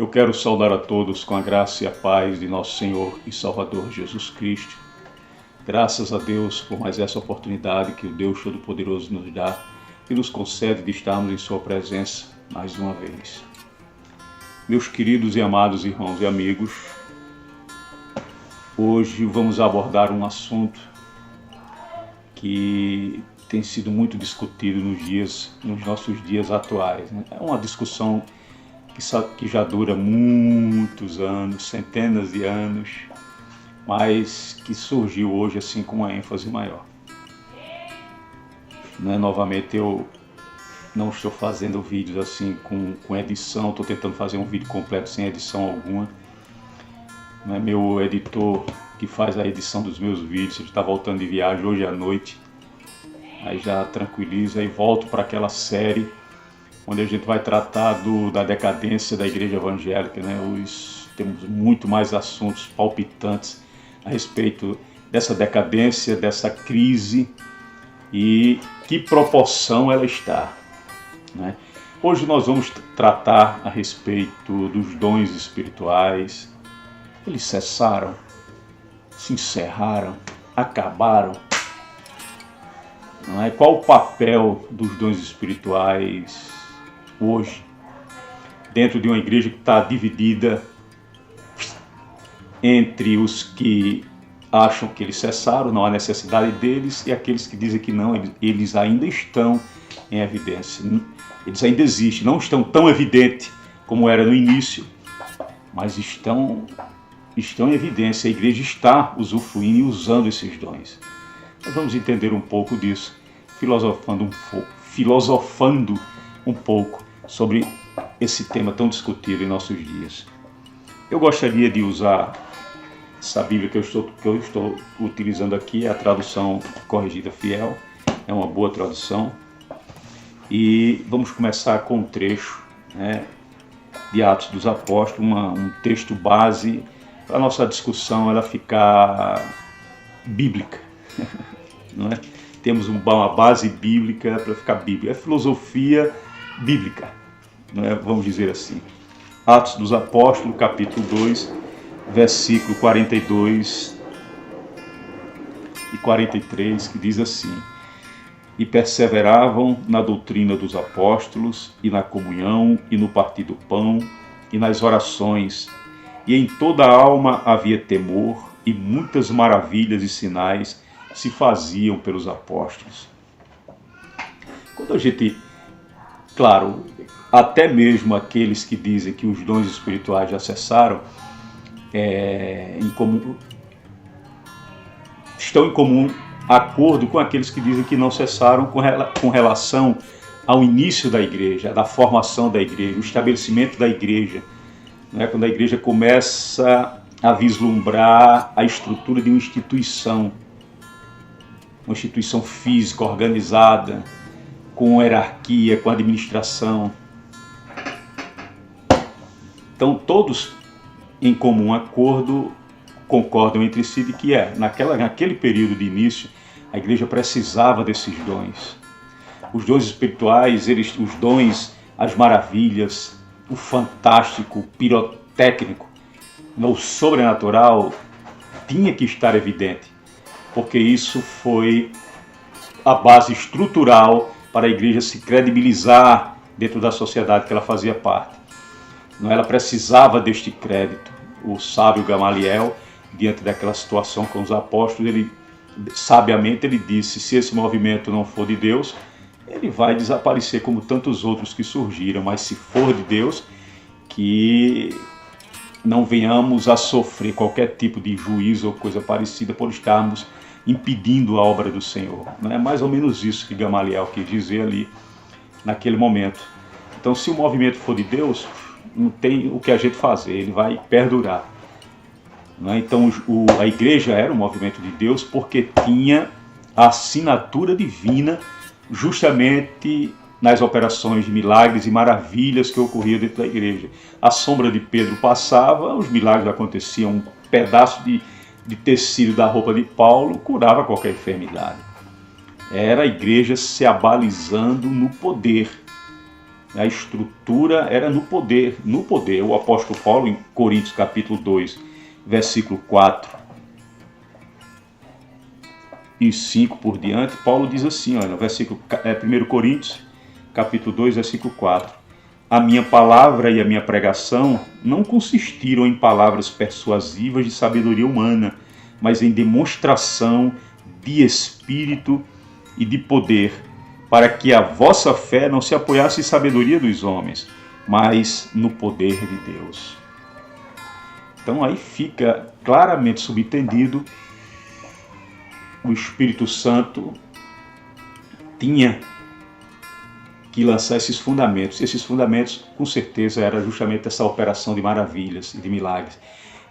Eu quero saudar a todos com a graça e a paz de nosso Senhor e Salvador Jesus Cristo. Graças a Deus por mais essa oportunidade que o Deus Todo-Poderoso nos dá e nos concede de estarmos em Sua presença mais uma vez. Meus queridos e amados irmãos e amigos, hoje vamos abordar um assunto que tem sido muito discutido nos nossos dias atuais. É uma discussão que já dura muitos anos, centenas de anos, mas que surgiu hoje assim com uma ênfase maior. Novamente eu não estou fazendo vídeos assim com edição, estou tentando fazer um vídeo completo sem edição alguma. Meu editor que faz a edição dos meus vídeos, ele está voltando de viagem hoje à noite, aí já tranquiliza e volto para aquela série onde a gente vai tratar da decadência da igreja evangélica. Temos muito mais assuntos palpitantes a respeito dessa decadência, dessa crise e que proporção ela está. Hoje nós vamos tratar a respeito dos dons espirituais. Eles cessaram, se encerraram, acabaram. Qual o papel dos dons espirituais hoje, dentro de uma igreja que está dividida entre os que acham que eles cessaram, não há necessidade deles, e aqueles que dizem que não, eles ainda estão em evidência. Eles ainda existem, não estão tão evidentes como era no início, mas estão em evidência. A igreja está usufruindo e usando esses dons. Nós vamos entender um pouco disso, filosofando um pouco sobre esse tema tão discutido em nossos dias. Eu gostaria de usar essa Bíblia que eu estou utilizando aqui, a tradução Corrigida Fiel, é uma boa tradução. E vamos começar com um trecho de Atos dos Apóstolos, um texto base para a nossa discussão ela ficar bíblica. Não é? Temos uma base bíblica para ficar bíblica. É filosofia bíblica, vamos dizer assim. Atos dos Apóstolos, capítulo 2, versículo 42 e 43, que diz assim: E perseveravam na doutrina dos apóstolos, e na comunhão, e no partir do pão, e nas orações, e em toda a alma havia temor, e muitas maravilhas e sinais se faziam pelos apóstolos. Quando a gente, claro, até mesmo aqueles que dizem que os dons espirituais já cessaram, estão em comum acordo com aqueles que dizem que não cessaram com relação ao início da igreja, da formação da igreja, o estabelecimento da igreja. Quando a igreja começa a vislumbrar a estrutura de uma instituição física, organizada, com hierarquia, com administração. Então todos em comum acordo concordam entre si de que naquele período de início a igreja precisava desses dons. Os dons espirituais, os dons, as maravilhas, o fantástico, o pirotécnico, o sobrenatural tinha que estar evidente, porque isso foi a base estrutural para a igreja se credibilizar dentro da sociedade que ela fazia parte. Ela precisava deste crédito. O sábio Gamaliel, diante daquela situação com os apóstolos, sabiamente ele disse: se esse movimento não for de Deus, ele vai desaparecer como tantos outros que surgiram, mas se for de Deus, que não venhamos a sofrer qualquer tipo de juízo ou coisa parecida por estarmos impedindo a obra do Senhor. É mais ou menos isso que Gamaliel quis dizer ali naquele momento. Então, se o movimento for de Deus, não tem o que a gente fazer, ele vai perdurar. Então a igreja era um movimento de Deus porque tinha a assinatura divina justamente nas operações de milagres e maravilhas que ocorriam dentro da igreja. A sombra de Pedro passava, os milagres aconteciam, um pedaço de tecido da roupa de Paulo curava qualquer enfermidade. Era a igreja se abalizando no poder. A estrutura era no poder, no poder. O apóstolo Paulo, em Coríntios capítulo 2, versículo 4 e 5 por diante, Paulo diz assim, olha, no versículo 1 Coríntios, capítulo 2, versículo 4. A minha palavra e a minha pregação não consistiram em palavras persuasivas de sabedoria humana, mas em demonstração de espírito e de poder, para que a vossa fé não se apoiasse em sabedoria dos homens, mas no poder de Deus. Então aí fica claramente subentendido, o Espírito Santo tinha que lançar esses fundamentos. Esses fundamentos, com certeza, era justamente essa operação de maravilhas e de milagres.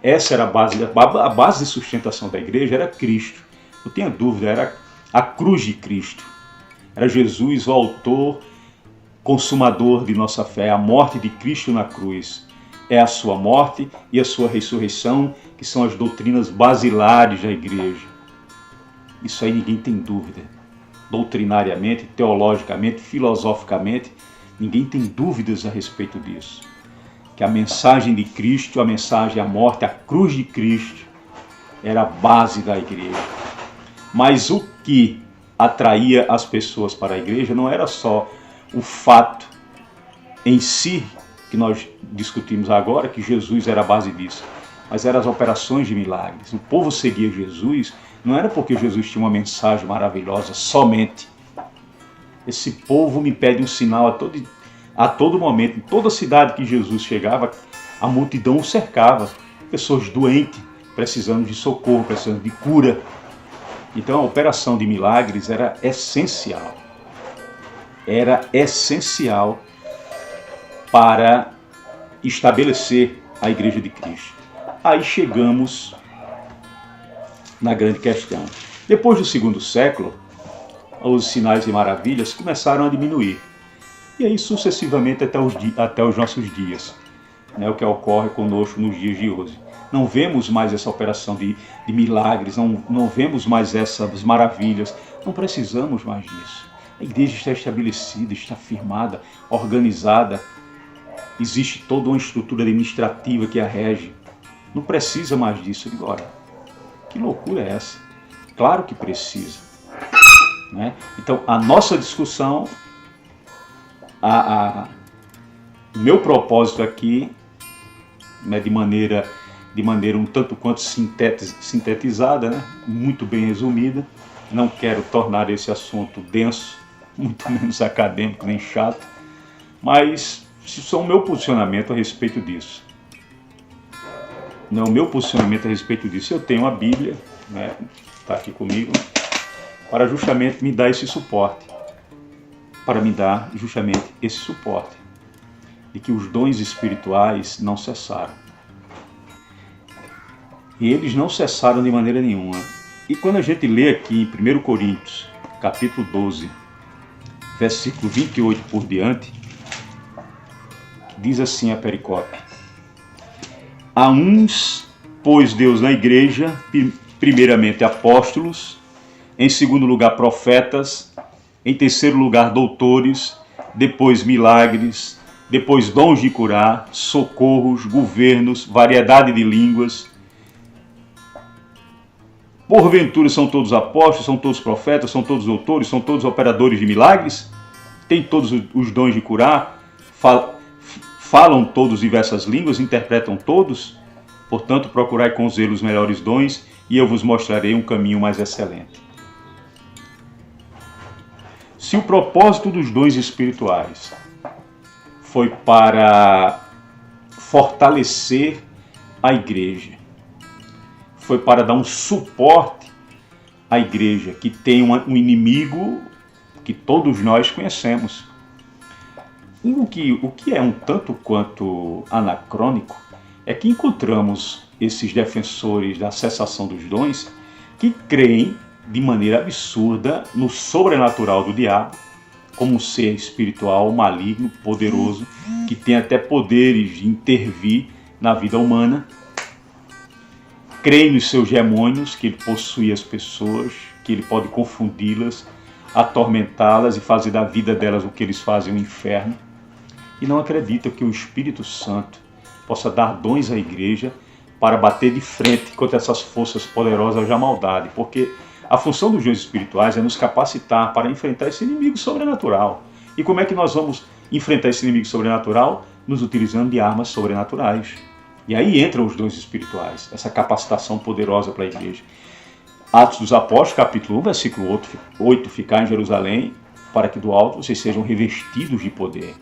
Essa era a base de sustentação da igreja, era Cristo. Não tenha dúvida, era a cruz de Cristo. Era Jesus, o autor, consumador de nossa fé, a morte de Cristo na cruz. É a sua morte e a sua ressurreição, que são as doutrinas basilares da igreja. Isso aí ninguém tem dúvida. Doutrinariamente, teologicamente, filosoficamente, ninguém tem dúvidas a respeito disso. Que a mensagem de Cristo, a mensagem, a morte, a cruz de Cristo, era a base da igreja. Mas o que atraía as pessoas para a igreja não era só o fato em si, que nós discutimos agora, que Jesus era a base disso, mas eram as operações de milagres. O povo seguia Jesus não era porque Jesus tinha uma mensagem maravilhosa somente. Esse povo me pede um sinal a todo momento. Em toda cidade que Jesus chegava, a multidão o cercava. Pessoas doentes, precisando de socorro, precisando de cura. Então a operação de milagres era essencial. Era essencial para estabelecer a Igreja de Cristo. Aí chegamos na grande questão. Depois do segundo século, os sinais e maravilhas começaram a diminuir. E aí sucessivamente até os nossos dias. O que ocorre conosco nos dias de hoje. Não vemos mais essa operação de milagres, não vemos mais essas maravilhas. Não precisamos mais disso. A igreja está estabelecida, está firmada, organizada. Existe toda uma estrutura administrativa que a rege. Não precisa mais disso. Eu digo, olha, que loucura é essa? Claro que precisa. Então, a nossa discussão, o meu propósito aqui, de maneira um tanto quanto sintetizada, muito bem resumida, não quero tornar esse assunto denso, muito menos acadêmico nem chato, mas isso é o meu posicionamento a respeito disso. O meu posicionamento a respeito disso. Eu tenho a Bíblia, está aqui comigo, para justamente me dar esse suporte. Para me dar justamente esse suporte. De que os dons espirituais não cessaram. E eles não cessaram de maneira nenhuma. E quando a gente lê aqui em 1 Coríntios, capítulo 12, versículo 28 por diante, diz assim a pericope. A uns pôs Deus na igreja, primeiramente apóstolos, em segundo lugar profetas, em terceiro lugar doutores, depois milagres, depois dons de curar, socorros, governos, variedade de línguas. Porventura são todos apóstolos, são todos profetas, são todos doutores, são todos operadores de milagres? Tem todos os dons de curar? Falam todos diversas línguas, interpretam todos? Portanto, procurai com zelo os melhores dons, e eu vos mostrarei um caminho mais excelente. Se o propósito dos dons espirituais foi para fortalecer a igreja, foi para dar um suporte à igreja, que tem um inimigo que todos nós conhecemos. E o que é um tanto quanto anacrônico é que encontramos esses defensores da cessação dos dons que creem de maneira absurda no sobrenatural do diabo, como um ser espiritual, maligno, poderoso, que tem até poderes de intervir na vida humana. Creem nos seus demônios, que ele possui as pessoas, que ele pode confundi-las, atormentá-las e fazer da vida delas o que eles fazem, o inferno. e não acreditam que o Espírito Santo possa dar dons à igreja para bater de frente contra essas forças poderosas da maldade, porque a função dos dons espirituais é nos capacitar para enfrentar esse inimigo sobrenatural. E como é que nós vamos enfrentar esse inimigo sobrenatural? Nos utilizando de armas sobrenaturais. E aí entram os dons espirituais, essa capacitação poderosa para a igreja. Atos dos Apóstolos, capítulo 1, versículo 8, ficar em Jerusalém, para que do alto vocês sejam revestidos de poder.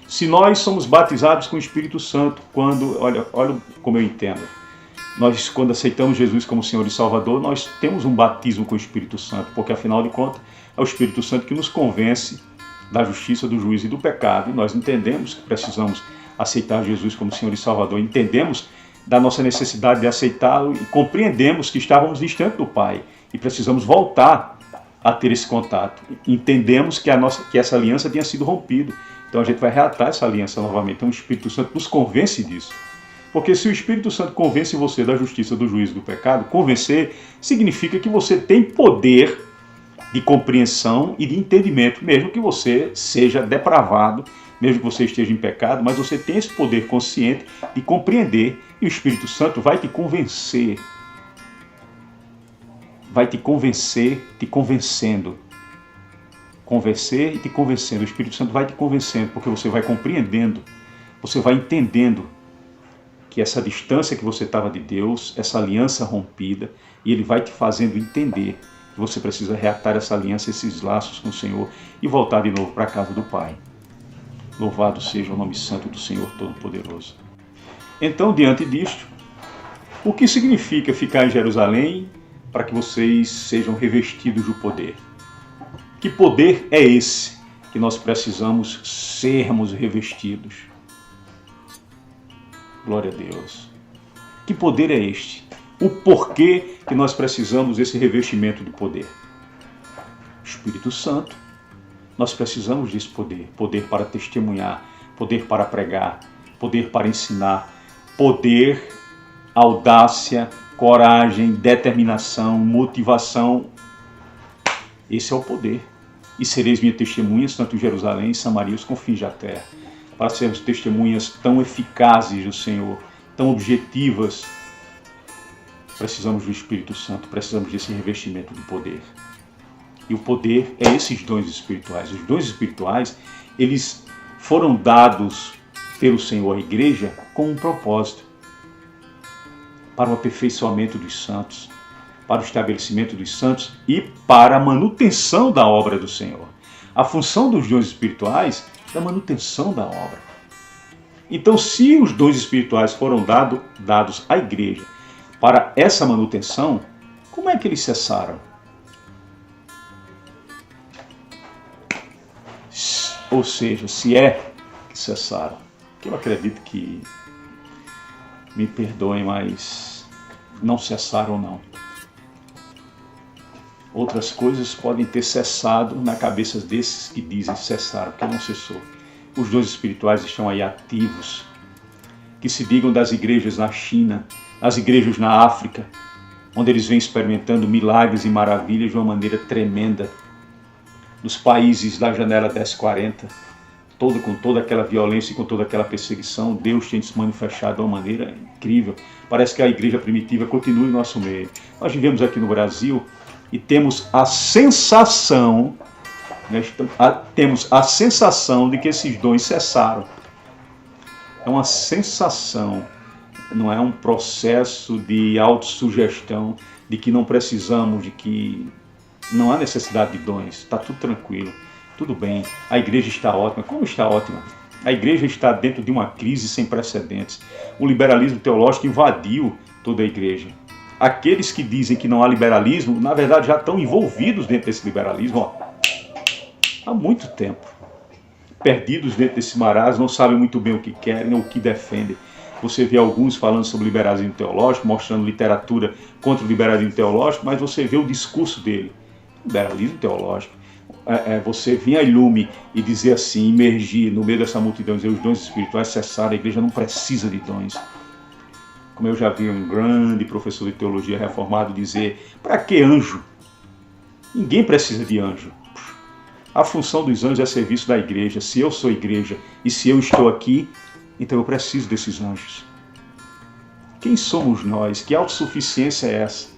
Se nós somos batizados com o Espírito Santo, olha como eu entendo, nós quando aceitamos Jesus como Senhor e Salvador, nós temos um batismo com o Espírito Santo, porque afinal de contas é o Espírito Santo que nos convence da justiça, do juízo e do pecado, e nós entendemos que precisamos aceitar Jesus como Senhor e Salvador, entendemos da nossa necessidade de aceitá-lo e compreendemos que estávamos distantes do Pai e precisamos voltar a ter esse contato. Entendemos que essa aliança tinha sido rompida. Então a gente vai reatar essa aliança novamente. Então o Espírito Santo nos convence disso. Porque se o Espírito Santo convence você da justiça, do juízo e do pecado, convencer significa que você tem poder de compreensão e de entendimento, mesmo que você seja depravado, mesmo que você esteja em pecado, mas você tem esse poder consciente de compreender e o Espírito Santo vai te convencer. Vai te convencer, te convencendo. Convencer e te convencendo. O Espírito Santo vai te convencendo, porque você vai compreendendo, você vai entendendo que essa distância que você estava de Deus, essa aliança rompida, e Ele vai te fazendo entender que você precisa reatar essa aliança, esses laços com o Senhor e voltar de novo para a casa do Pai. Louvado seja o nome santo do Senhor Todo-Poderoso. Então, diante disto, o que significa ficar em Jerusalém para que vocês sejam revestidos do poder? Que poder é esse que nós precisamos sermos revestidos? Glória a Deus. Que poder é este? O porquê que nós precisamos desse revestimento de poder? Espírito Santo. Nós precisamos desse poder. Poder para testemunhar, poder para pregar, poder para ensinar, poder, audácia, coragem, determinação, motivação. Esse é o poder. E sereis minhas testemunhas, tanto em Jerusalém e Samaria, os confins da terra. Para sermos testemunhas tão eficazes do Senhor, tão objetivas, precisamos do Espírito Santo, precisamos desse revestimento de poder. E o poder é esses dons espirituais. Os dons espirituais, eles foram dados pelo Senhor à igreja com um propósito. Para o aperfeiçoamento dos santos, para o estabelecimento dos santos e para a manutenção da obra do Senhor. A função dos dons espirituais é a manutenção da obra. Então, se os dons espirituais foram dados à igreja para essa manutenção, como é que eles cessaram? Ou seja, se é que cessaram. Que eu acredito que, me perdoem, mas não cessaram não. Outras coisas podem ter cessado na cabeça desses que dizem cessaram, porque não cessou. Os dons espirituais estão aí ativos. Que se digam das igrejas na China, as igrejas na África, onde eles vêm experimentando milagres e maravilhas de uma maneira tremenda. Nos países da janela 1040, com toda aquela violência e com toda aquela perseguição, Deus tem se manifestado de uma maneira incrível. Parece que a igreja primitiva continua em nosso meio. Nós vivemos aqui no Brasil e temos a sensação, de que esses dons cessaram. É uma sensação, não é um processo de autossugestão, de que não precisamos, de que não há necessidade de dons, está tudo tranquilo, tudo bem, a igreja está ótima. Como está ótima? A igreja está dentro de uma crise sem precedentes. O liberalismo teológico invadiu toda a igreja. Aqueles que dizem que não há liberalismo, na verdade já estão envolvidos dentro desse liberalismo há muito tempo. Perdidos dentro desse marasmo, não sabem muito bem o que querem ou o que defendem. Você vê alguns falando sobre liberalismo teológico, mostrando literatura contra o liberalismo teológico, mas você vê o discurso dele. Liberalismo teológico. Você vir a Ilume e dizer assim, imergir no meio dessa multidão, dizer os dons espirituais cessaram, a igreja não precisa de dons. Como eu já vi um grande professor de teologia reformado dizer, para que anjo? Ninguém precisa de anjo. A função dos anjos é serviço da igreja. Se eu sou igreja e se eu estou aqui, então eu preciso desses anjos. Quem somos nós? Que autossuficiência é essa?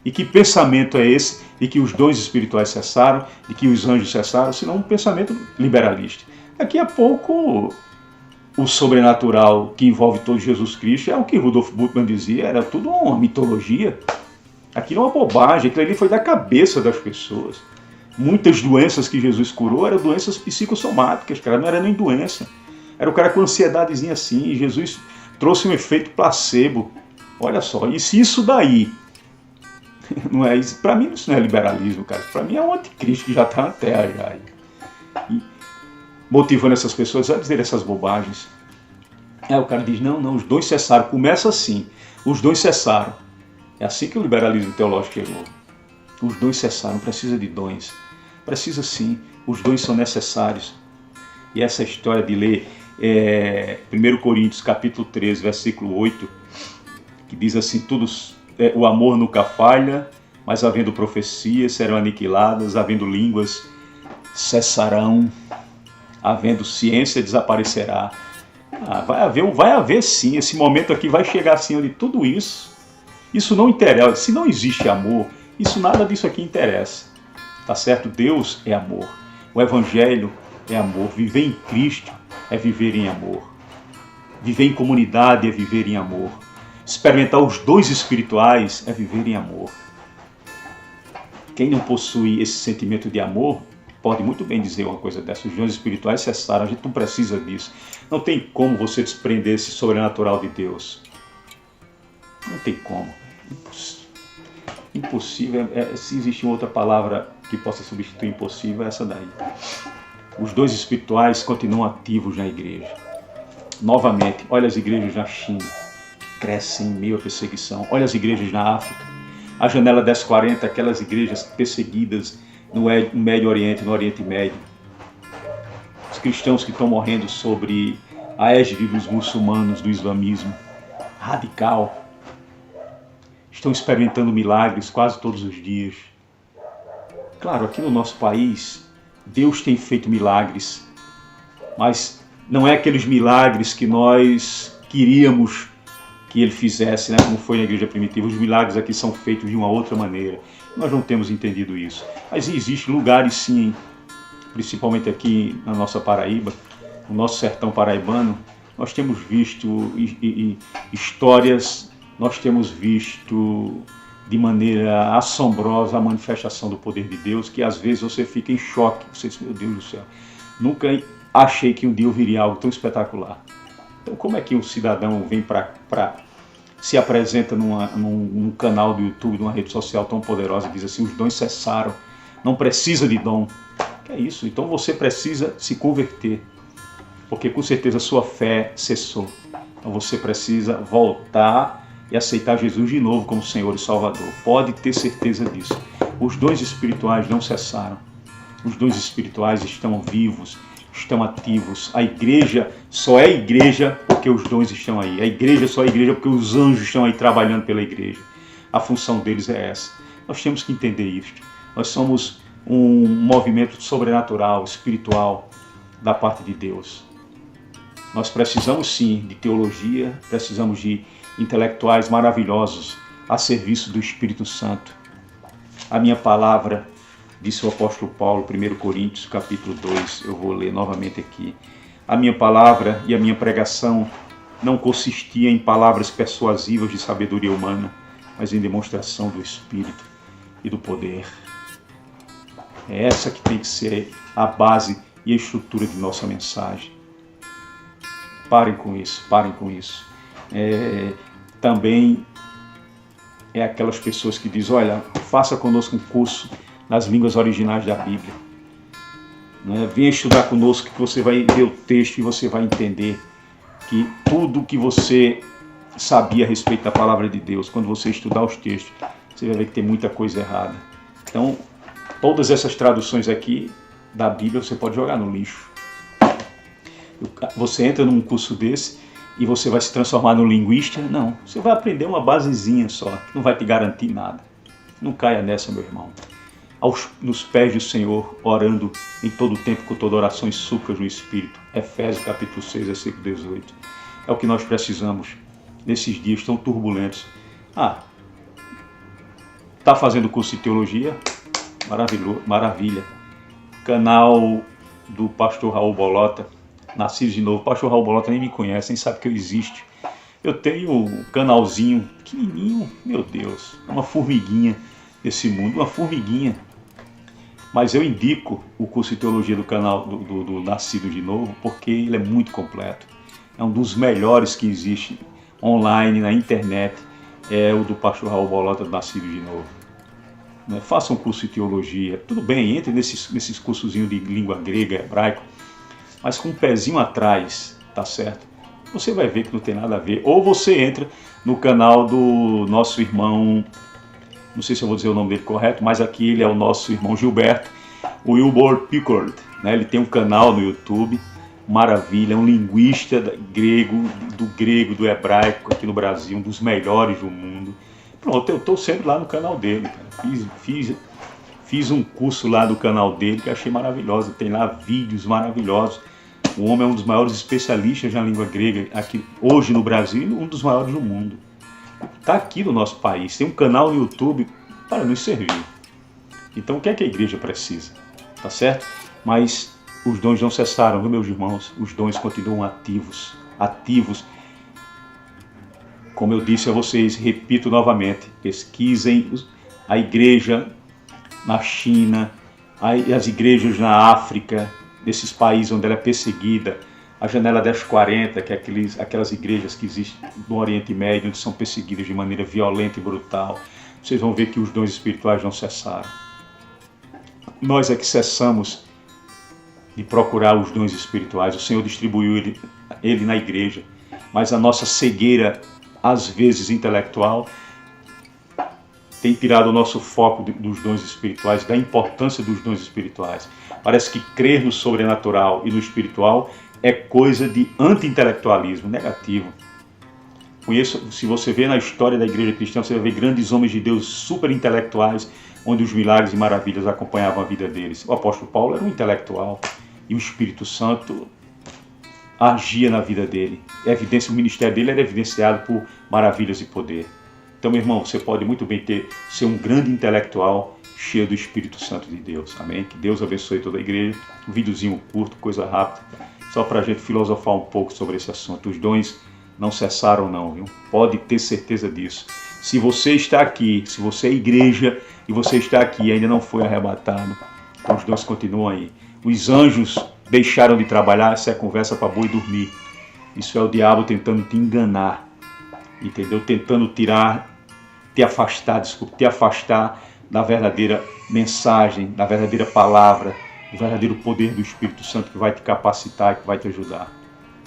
E que pensamento é esse de que os dons espirituais cessaram, de que os anjos cessaram, senão um pensamento liberalista. Daqui a pouco, o sobrenatural que envolve todo Jesus Cristo é o que Rudolf Bultmann dizia, era tudo uma mitologia. Aquilo é uma bobagem, aquilo ali foi da cabeça das pessoas. Muitas doenças que Jesus curou eram doenças psicossomáticas, cara, não era nem doença. Era o cara com ansiedadezinha assim, e Jesus trouxe um efeito placebo. Olha só, e se isso daí não é isso? Para mim isso não é liberalismo, cara. Para mim é um anticristo que já está na Terra já. E motivando essas pessoas a dizer essas bobagens. Aí o cara diz, não, os dons cessaram. Começa assim, os dons cessaram. É assim que o liberalismo teológico chegou. Os dons cessaram, precisa de dons. Precisa sim, os dons são necessários. E essa história de ler 1 Coríntios capítulo 13, versículo 8, que diz assim, o amor nunca falha, mas havendo profecias serão aniquiladas, havendo línguas cessarão, havendo ciência desaparecerá. Vai haver sim, esse momento aqui vai chegar assim, onde tudo isso não interessa. Se não existe amor, nada disso aqui interessa. Tá certo? Deus é amor. O Evangelho é amor. Viver em Cristo é viver em amor. Viver em comunidade é viver em amor. Experimentar os dons espirituais é viver em amor. Quem não possui esse sentimento de amor pode muito bem dizer uma coisa dessa. Os dons espirituais cessaram, a gente não precisa disso. Não tem como você desprender esse sobrenatural de Deus. Não tem como. Impossível. Se existe outra palavra que possa substituir impossível, é essa daí. Os dons espirituais continuam ativos na igreja. Novamente, olha as igrejas na China, crescem em meio à perseguição. Olha as igrejas na África. A janela 1040, aquelas igrejas perseguidas no Médio Oriente, no Oriente Médio. Os cristãos que estão morrendo sobre a égide dos muçulmanos, do islamismo radical. Estão experimentando milagres quase todos os dias. Claro, aqui no nosso país, Deus tem feito milagres, mas não é aqueles milagres que nós queríamos que Ele fizesse, né? Como foi na igreja primitiva. Os milagres aqui são feitos de uma outra maneira. Nós não temos entendido isso. Mas existem lugares sim, principalmente aqui na nossa Paraíba, no nosso sertão paraibano, nós temos visto histórias, nós temos visto de maneira assombrosa a manifestação do poder de Deus, que às vezes você fica em choque. Você diz, meu Deus do céu, nunca achei que um dia eu viria algo tão espetacular. Então como é que um cidadão vem se apresenta num canal do YouTube, numa rede social tão poderosa, e diz assim, os dons cessaram, não precisa de dom. Que é isso? Então você precisa se converter, porque com certeza a sua fé cessou. Então você precisa voltar e aceitar Jesus de novo como Senhor e Salvador. Pode ter certeza disso. Os dons espirituais não cessaram. Os dons espirituais estão vivos, estão ativos. A igreja só é igreja porque os dons estão aí. A igreja só é igreja porque os anjos estão aí trabalhando pela igreja. A função deles é essa. Nós temos que entender isso. Nós somos um movimento sobrenatural, espiritual da parte de Deus. Nós precisamos sim de teologia, precisamos de intelectuais maravilhosos a serviço do Espírito Santo. A minha palavra, disse o apóstolo Paulo, 1 Coríntios capítulo 2, eu vou ler novamente aqui. A minha palavra e a minha pregação não consistia em palavras persuasivas de sabedoria humana, mas em demonstração do Espírito e do poder. É essa que tem que ser a base e a estrutura de nossa mensagem. Parem com isso, parem com isso. Também é aquelas pessoas que dizem, olha, faça conosco um curso nas línguas originais da Bíblia. Venha estudar conosco que você vai ver o texto e você vai entender que tudo que você sabia a respeito da palavra de Deus, quando você estudar os textos, você vai ver que tem muita coisa errada. Então, todas essas traduções aqui da Bíblia você pode jogar no lixo. Você entra num curso desse e você vai se transformar no linguista? Não, você vai aprender uma basezinha só, que não vai te garantir nada. Não caia nessa, meu irmão. nos pés do Senhor, orando em todo o tempo com toda oração e súplicas no Espírito. Efésios capítulo 6, versículo 18. É o que nós precisamos nesses dias tão turbulentos. Está fazendo curso de teologia? Maravilha. Canal do pastor Raul Bolota, Nascidos de Novo. O pastor Raul Bolota nem me conhece, nem sabe que eu existo. Eu tenho um canalzinho pequenininho, meu Deus, uma formiguinha desse mundo, uma formiguinha. Mas eu indico o curso de teologia do canal do Nascidos de Novo, porque ele é muito completo. É um dos melhores que existe online, na internet, é o do pastor Raul Bolota, do Nascidos de Novo. Faça um curso de teologia, tudo bem, entre nesses cursozinhos de língua grega, hebraico, mas com um pezinho atrás, tá certo? Você vai ver que não tem nada a ver. Ou você entra no canal do nosso irmão, não sei se eu vou dizer o nome dele correto, mas aqui ele é o nosso irmão Gilberto, o Wilbur Pickard, né? Ele tem um canal no YouTube, maravilha, é um linguista grego, do hebraico aqui no Brasil, um dos melhores do mundo. Pronto, eu estou sempre lá no canal dele, cara. Fiz um curso lá do canal dele que achei maravilhoso, tem lá vídeos maravilhosos. O homem é um dos maiores especialistas na língua grega aqui hoje no Brasil e um dos maiores do mundo. Está aqui no nosso país, tem um canal no YouTube para nos servir. Então o que é que a igreja precisa? Tá certo? Mas os dons não cessaram, viu, meus irmãos? Os dons continuam ativos. Como eu disse a vocês, repito novamente, pesquisem a igreja na China, as igrejas na África, nesses países onde ela é perseguida, a Janela 1040, que é aquelas igrejas que existem no Oriente Médio, onde são perseguidas de maneira violenta e brutal. Vocês vão ver que os dons espirituais não cessaram. Nós é que cessamos de procurar os dons espirituais. O Senhor distribuiu ele na igreja, mas a nossa cegueira, às vezes intelectual, tem tirado o nosso foco dos dons espirituais, da importância dos dons espirituais. Parece que crer no sobrenatural e no espiritual é coisa de anti-intelectualismo negativo. Se você vê na história da igreja cristã, você vai ver grandes homens de Deus super intelectuais, onde os milagres e maravilhas acompanhavam a vida deles. O apóstolo Paulo era um intelectual e o Espírito Santo agia na vida dele. O ministério dele era evidenciado por maravilhas e poder. Então, meu irmão, você pode muito bem ser um grande intelectual cheio do Espírito Santo de Deus. Amém? Que Deus abençoe toda a igreja. Um videozinho curto, coisa rápida, só para a gente filosofar um pouco sobre esse assunto. Os dons não cessaram não, viu? Pode ter certeza disso. Se você está aqui, se você é igreja e você está aqui e ainda não foi arrebatado, os dons continuam aí. Os anjos deixaram de trabalhar, essa é conversa para boi dormir. Isso é o diabo tentando te enganar, entendeu? Tentando te afastar da verdadeira mensagem, da verdadeira palavra, do verdadeiro poder do Espírito Santo que vai te capacitar e que vai te ajudar.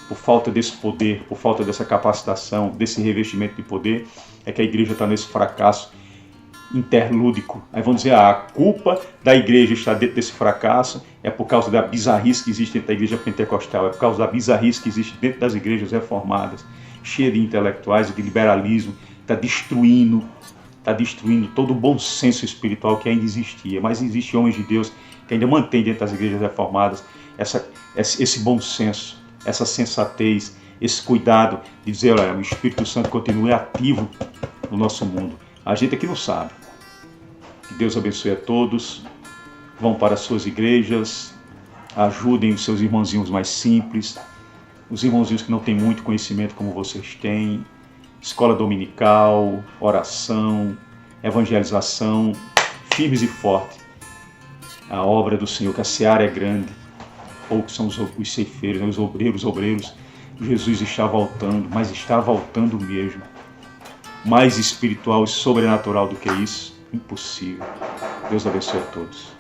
Por falta desse poder, por falta dessa capacitação, desse revestimento de poder, é que a igreja está nesse fracasso interlúdico. Aí vão dizer, a culpa da igreja estar dentro desse fracasso é por causa da bizarrice que existe dentro da igreja pentecostal, é por causa da bizarrice que existe dentro das igrejas reformadas, cheia de intelectuais e de liberalismo, está destruindo todo o bom senso espiritual que ainda existia. Mas existem homens de Deus que ainda mantêm dentro das igrejas reformadas esse bom senso, essa sensatez, esse cuidado de dizer, olha, o Espírito Santo continue ativo no nosso mundo. A gente aqui não sabe. Que Deus abençoe a todos. Vão para as suas igrejas, ajudem os seus irmãozinhos mais simples, os irmãozinhos que não têm muito conhecimento como vocês têm. Escola dominical, oração, evangelização, firmes e fortes. A obra do Senhor, que a seara é grande. Poucos são os ceifeiros, né? Os obreiros. Jesus está voltando, mas está voltando mesmo. Mais espiritual e sobrenatural do que isso? Impossível. Deus abençoe a todos.